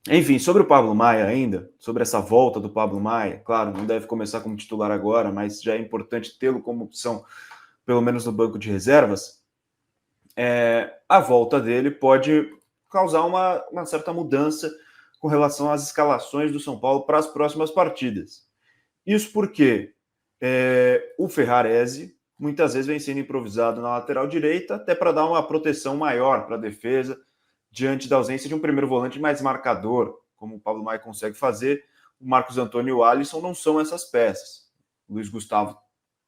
Enfim, sobre o Pablo Maia ainda, sobre essa volta do Pablo Maia, claro, não deve começar como titular agora, mas já é importante tê-lo como opção, pelo menos no banco de reservas. A volta dele pode causar uma certa mudança com relação às escalações do São Paulo para as próximas partidas. Isso porque o Ferrarese muitas vezes vem sendo improvisado na lateral direita, até para dar uma proteção maior para a defesa, diante da ausência de um primeiro volante mais marcador, como o Pablo Maia consegue fazer. O Marcos Antônio e o Alisson não são essas peças. O Luiz Gustavo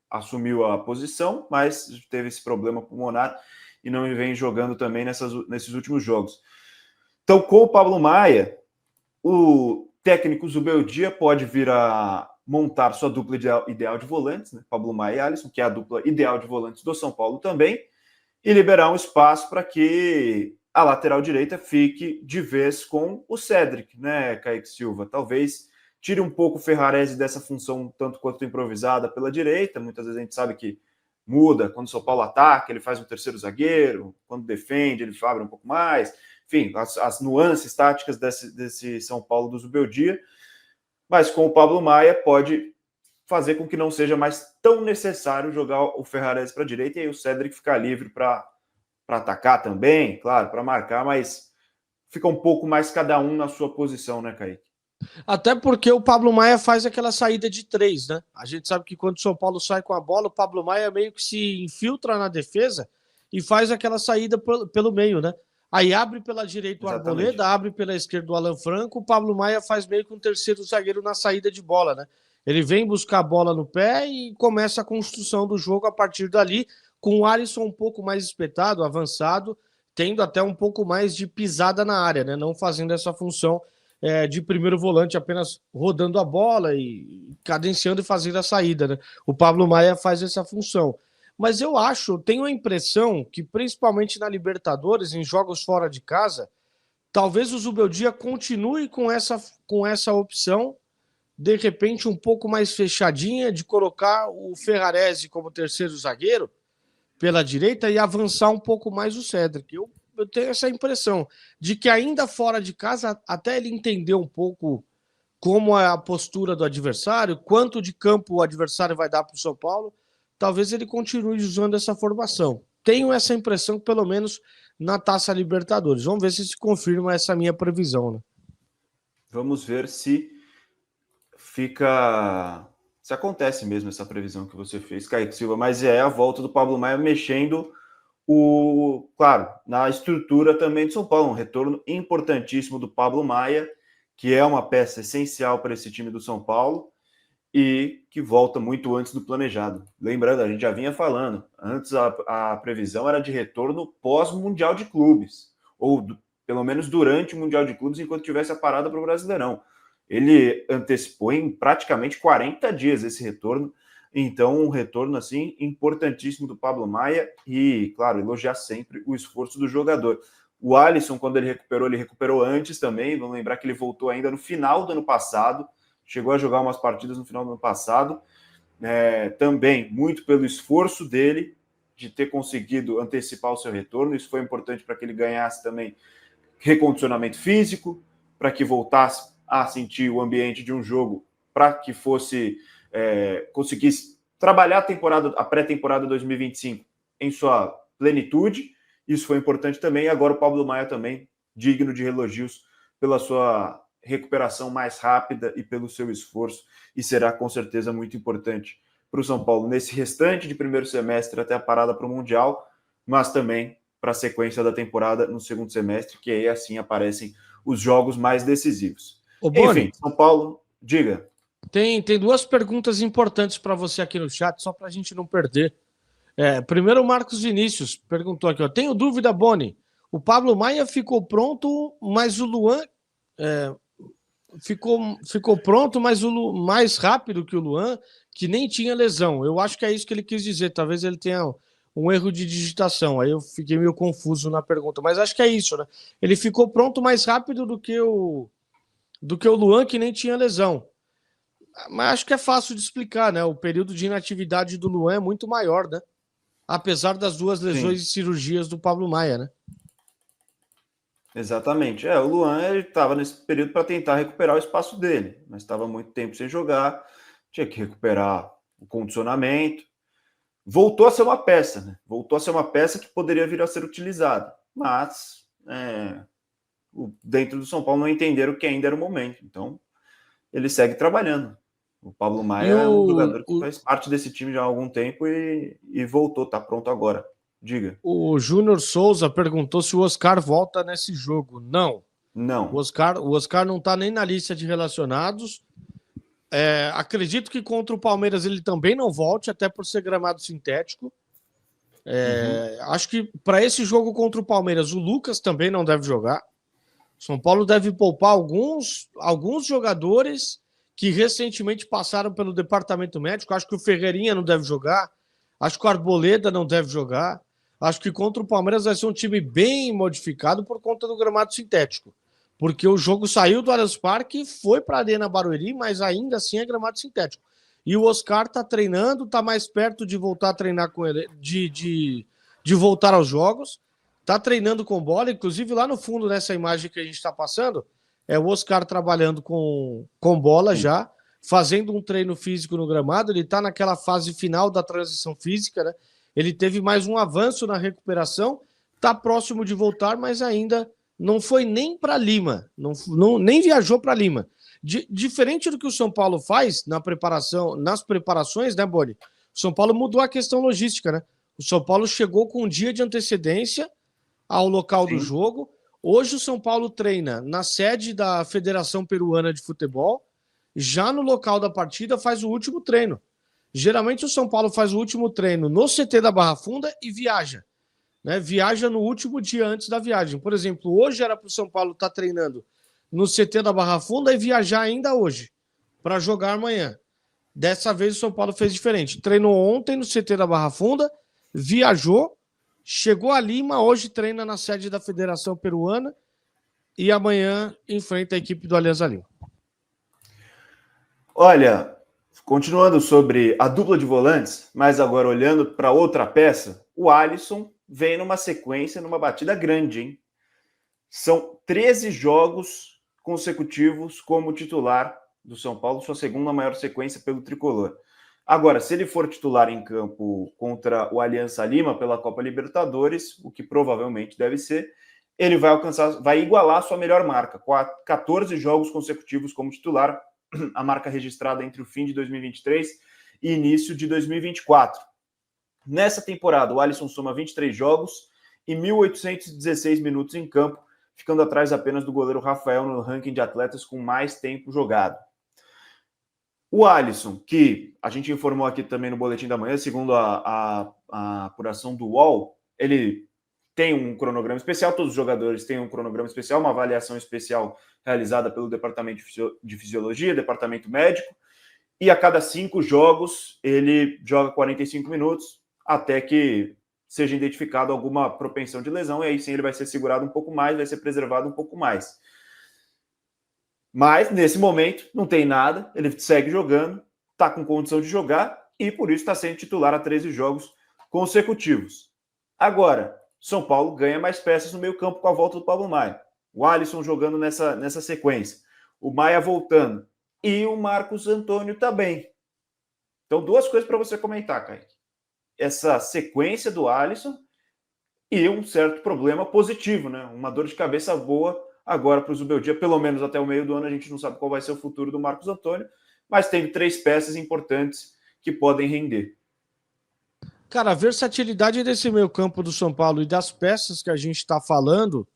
assumiu a posição, mas teve esse problema pulmonar e não vem jogando também nesses últimos jogos. Então, com o Pablo Maia, o técnico Zubeldia pode vir a montar sua dupla ideal de volantes, né? Pablo Maia e Alisson, que é a dupla ideal de volantes do São Paulo também, e liberar um espaço para que a lateral direita fique de vez com o Cédric, né, Kaique Silva? Talvez tire um pouco o Ferrarese dessa função tanto quanto improvisada pela direita. Muitas vezes a gente sabe que muda, quando o São Paulo ataca, ele faz um terceiro zagueiro, quando defende, ele abre um pouco mais. Enfim, as nuances táticas desse São Paulo do Zubeldia, mas com o Pablo Maia pode fazer com que não seja mais tão necessário jogar o Ferrarese para a direita e aí o Cédric ficar livre para atacar também, claro, para marcar, mas fica um pouco mais cada um na sua posição, né, Kaique? Até porque o Pablo Maia faz aquela saída de 3, né? A gente sabe que quando o São Paulo sai com a bola, o Pablo Maia meio que se infiltra na defesa e faz aquela saída pelo meio, né? Aí abre pela direita o Exatamente. Arboleda, abre pela esquerda o Alan Franco, o Pablo Maia faz meio que um terceiro zagueiro na saída de bola, né? Ele vem buscar a bola no pé e começa a construção do jogo a partir dali, com o Alisson um pouco mais espetado, avançado, tendo até um pouco mais de pisada na área, né? Não fazendo essa função de primeiro volante, apenas rodando a bola e cadenciando e fazendo a saída, né? O Pablo Maia faz essa função. Mas eu tenho a impressão que, principalmente na Libertadores, em jogos fora de casa, talvez o Zubeldia continue com essa opção, de repente um pouco mais fechadinha, de colocar o Ferrarese como terceiro zagueiro pela direita e avançar um pouco mais o Cédric. Eu tenho essa impressão de que ainda fora de casa, até ele entender um pouco como é a postura do adversário, quanto de campo o adversário vai dar para o São Paulo, talvez ele continue usando essa formação. Tenho essa impressão, pelo menos na Taça Libertadores. Vamos ver se confirma essa minha previsão, né? Vamos ver se fica. Se acontece mesmo essa previsão que você fez, Kaique Silva, mas é a volta do Pablo Maia mexendo claro, na estrutura também de São Paulo, um retorno importantíssimo do Pablo Maia, que é uma peça essencial para esse time do São Paulo e que volta muito antes do planejado. Lembrando, a gente já vinha falando, antes a previsão era de retorno pós-Mundial de Clubes, ou pelo menos durante o Mundial de Clubes, enquanto tivesse a parada para o Brasileirão. Ele antecipou em praticamente 40 dias esse retorno, então um retorno assim importantíssimo do Pablo Maia e, claro, elogiar sempre o esforço do jogador. O Alisson, quando ele recuperou antes também, vamos lembrar que ele voltou ainda no final do ano passado, chegou a jogar umas partidas no final do ano passado, também muito pelo esforço dele de ter conseguido antecipar o seu retorno, isso foi importante para que ele ganhasse também recondicionamento físico, para que voltasse a sentir o ambiente de um jogo, para que conseguisse trabalhar a pré-temporada 2025 em sua plenitude, isso foi importante também, e agora o Pablo Maia também, digno de elogios pela sua recuperação mais rápida e pelo seu esforço, e será com certeza muito importante para o São Paulo nesse restante de primeiro semestre até a parada para o Mundial, mas também para a sequência da temporada no segundo semestre, que aí assim aparecem os jogos mais decisivos. Ô, Boni, Enfim, São Paulo, diga. tem duas perguntas importantes para você aqui no chat, só para a gente não perder. Primeiro, o Marcos Vinícius perguntou aqui, ó, tenho dúvida, Boni, o Pablo Maia ficou pronto, mas o Luan ficou pronto, mas mais rápido que o Luan, que nem tinha lesão. Eu acho que é isso que ele quis dizer. Talvez ele tenha um erro de digitação. Aí eu fiquei meio confuso na pergunta. Mas acho que é isso, né? Ele ficou pronto mais rápido do que o Luan, que nem tinha lesão. Mas acho que é fácil de explicar, né? O período de inatividade do Luan é muito maior, né? Apesar das duas lesões Sim. e cirurgias do Pablo Maia, né? Exatamente. O Luan estava nesse período para tentar recuperar o espaço dele, mas estava muito tempo sem jogar, tinha que recuperar o condicionamento. Voltou a ser uma peça, né? Voltou a ser uma peça que poderia vir a ser utilizada, mas dentro do São Paulo não entenderam que ainda era o momento. Então, ele segue trabalhando. O Pablo Maia é um jogador que faz parte desse time já há algum tempo e voltou, tá pronto agora. Diga. O Júnior Souza perguntou se o Oscar volta nesse jogo. Não. Não. O Oscar não tá nem na lista de relacionados. Acredito que contra o Palmeiras ele também não volte, até por ser gramado sintético. Acho que para esse jogo contra o Palmeiras, o Lucas também não deve jogar. São Paulo deve poupar alguns jogadores que recentemente passaram pelo departamento médico. Acho que o Ferreirinha não deve jogar. Acho que o Arboleda não deve jogar. Acho que contra o Palmeiras vai ser um time bem modificado por conta do gramado sintético. Porque o jogo saiu do Allianz Parque e foi para a Arena Barueri, mas ainda assim é gramado sintético. E o Oscar está treinando, está mais perto de voltar a treinar com ele, de voltar aos jogos. Está treinando com bola, inclusive lá no fundo dessa imagem que a gente está passando, é o Oscar trabalhando com bola já, fazendo um treino físico no gramado. Ele está naquela fase final da transição física, né? Ele teve mais um avanço na recuperação, está próximo de voltar, mas ainda não foi nem para Lima, nem viajou para Lima. Diferente do que o São Paulo faz nas preparações, né, Boni? O São Paulo mudou a questão logística, né? O São Paulo chegou com um dia de antecedência ao local do jogo. Hoje o São Paulo treina na sede da Federação Peruana de Futebol, já no local da partida faz o último treino. Geralmente o São Paulo faz o último treino no CT da Barra Funda e viaja. Né? Viaja no último dia antes da viagem. Por exemplo, hoje era para o São Paulo estar treinando no CT da Barra Funda e viajar ainda hoje, para jogar amanhã. Dessa vez o São Paulo fez diferente. Treinou ontem no CT da Barra Funda, viajou, chegou a Lima, hoje treina na sede da Federação Peruana e amanhã enfrenta a equipe do Alianza Lima. Olha, continuando sobre a dupla de volantes, mas agora olhando para outra peça, o Alisson vem numa sequência, numa batida grande, hein? São 13 jogos consecutivos como titular do São Paulo, sua segunda maior sequência pelo tricolor. Agora, se ele for titular em campo contra o Alianza Lima pela Copa Libertadores, o que provavelmente deve ser, ele vai igualar a sua melhor marca, 14 jogos consecutivos como titular, a marca registrada entre o fim de 2023 e início de 2024. Nessa temporada, o Alisson soma 23 jogos e 1.816 minutos em campo, ficando atrás apenas do goleiro Rafael no ranking de atletas com mais tempo jogado. O Alisson, que a gente informou aqui também no Boletim da Manhã, segundo a apuração do UOL, ele tem um cronograma especial, todos os jogadores têm um cronograma especial, uma avaliação especial realizada pelo Departamento de Fisiologia, Departamento Médico, e a cada 5 jogos ele joga 45 minutos, até que seja identificado alguma propensão de lesão, e aí sim ele vai ser segurado um pouco mais, vai ser preservado um pouco mais. Mas, nesse momento, não tem nada, ele segue jogando, está com condição de jogar, e por isso está sendo titular a 13 jogos consecutivos. Agora, São Paulo ganha mais peças no meio campo com a volta do Pablo Maia. O Alisson jogando nessa sequência, o Maia voltando, e o Marcos Antônio também. Então, duas coisas para você comentar, Kaique. Essa sequência do Alisson e um certo problema positivo, né? Uma dor de cabeça boa agora para o Zubeldia, pelo menos até o meio do ano. A gente não sabe qual vai ser o futuro do Marcos Antônio, mas tem 3 peças importantes que podem render. Cara, a versatilidade desse meio campo do São Paulo e das peças que a gente está falando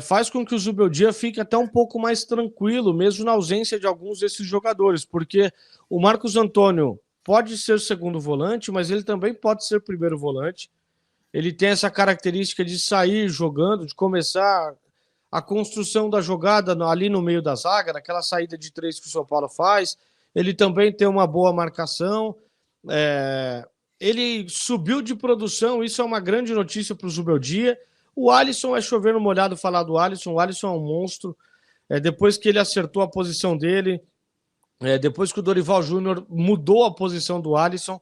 faz com que o Zubeldia fique até um pouco mais tranquilo, mesmo na ausência de alguns desses jogadores, porque o Marcos Antônio pode ser segundo volante, mas ele também pode ser primeiro volante. Ele tem essa característica de sair jogando, de começar a construção da jogada ali no meio da zaga, naquela saída de 3 que o São Paulo faz. Ele também tem uma boa marcação. Ele subiu de produção, isso é uma grande notícia para o Zubeldia. O Alisson é chover no molhado falar do Alisson. O Alisson é um monstro. Depois que ele acertou a posição dele, depois que o Dorival Júnior mudou a posição do Alisson,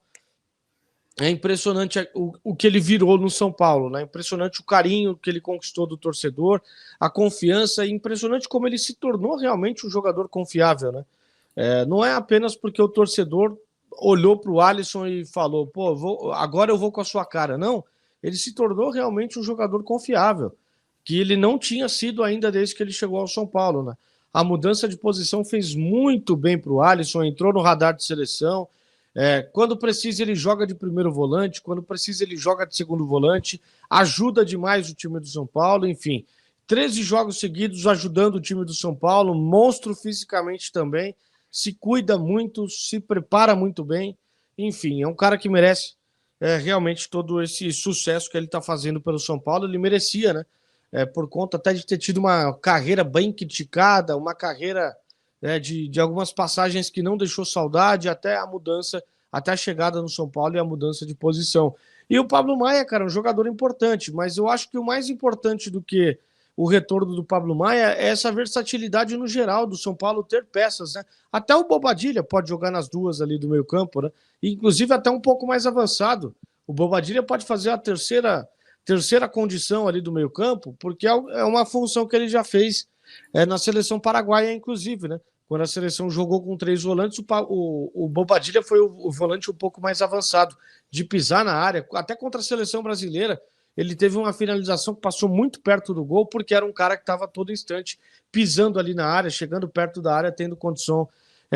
É impressionante o que ele virou no São Paulo, né? Impressionante o carinho que ele conquistou do torcedor, a confiança, e impressionante como ele se tornou realmente um jogador confiável, né? Não é apenas porque o torcedor olhou para o Alisson e falou, pô, agora eu vou com a sua cara. Não, ele se tornou realmente um jogador confiável, que ele não tinha sido ainda desde que ele chegou ao São Paulo, né? A mudança de posição fez muito bem para o Alisson, entrou no radar de seleção. Quando precisa, ele joga de primeiro volante, quando precisa, ele joga de segundo volante, ajuda demais o time do São Paulo, enfim. 13 jogos seguidos ajudando o time do São Paulo, monstro fisicamente também, se cuida muito, se prepara muito bem, enfim, é um cara que merece realmente todo esse sucesso que ele está fazendo pelo São Paulo. Ele merecia, né? Por conta até de ter tido uma carreira bem criticada, uma carreira de algumas passagens que não deixou saudade, até a mudança, até a chegada no São Paulo e a mudança de posição. E o Pablo Maia, cara, é um jogador importante, mas eu acho que o mais importante do que o retorno do Pablo Maia é essa versatilidade no geral do São Paulo ter peças, né? Até o Bobadilha pode jogar nas duas ali do meio campo, né? Inclusive até um pouco mais avançado. O Bobadilha pode fazer a terceira condição ali do meio campo, porque é uma função que ele já fez na seleção paraguaia, inclusive, né? Quando a seleção jogou com 3 volantes, o Bobadilha foi o volante um pouco mais avançado, de pisar na área, até contra a seleção brasileira. Ele teve uma finalização que passou muito perto do gol, porque era um cara que estava todo instante pisando ali na área, chegando perto da área, tendo condição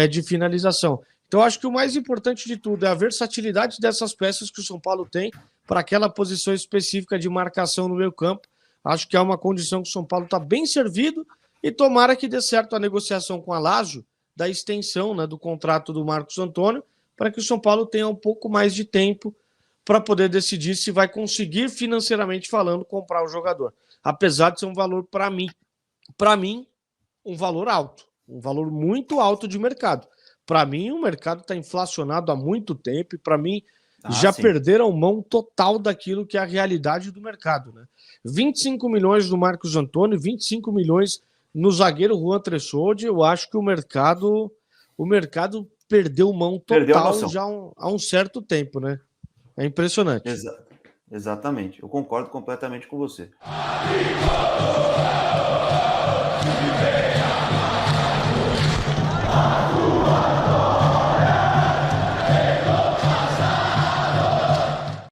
de finalização. Então, acho que o mais importante de tudo é a versatilidade dessas peças que o São Paulo tem para aquela posição específica de marcação no meio campo. Acho que é uma condição que o São Paulo está bem servido, e tomara que dê certo a negociação com a Lazio da extensão, né, do contrato do Marcos Antônio, para que o São Paulo tenha um pouco mais de tempo para poder decidir se vai conseguir, financeiramente falando, comprar o jogador. Apesar de ser um valor, para mim, um valor alto, um valor muito alto de mercado. Para mim, o mercado está inflacionado há muito tempo e, para mim, já sim, perderam mão total daquilo que é a realidade do mercado, né? 25 milhões do Marcos Antônio, 25 milhões no zagueiro Juan Tressoldi. Eu acho que o mercado perdeu mão total já há um certo tempo, né? É impressionante. Exatamente. Eu concordo completamente com você.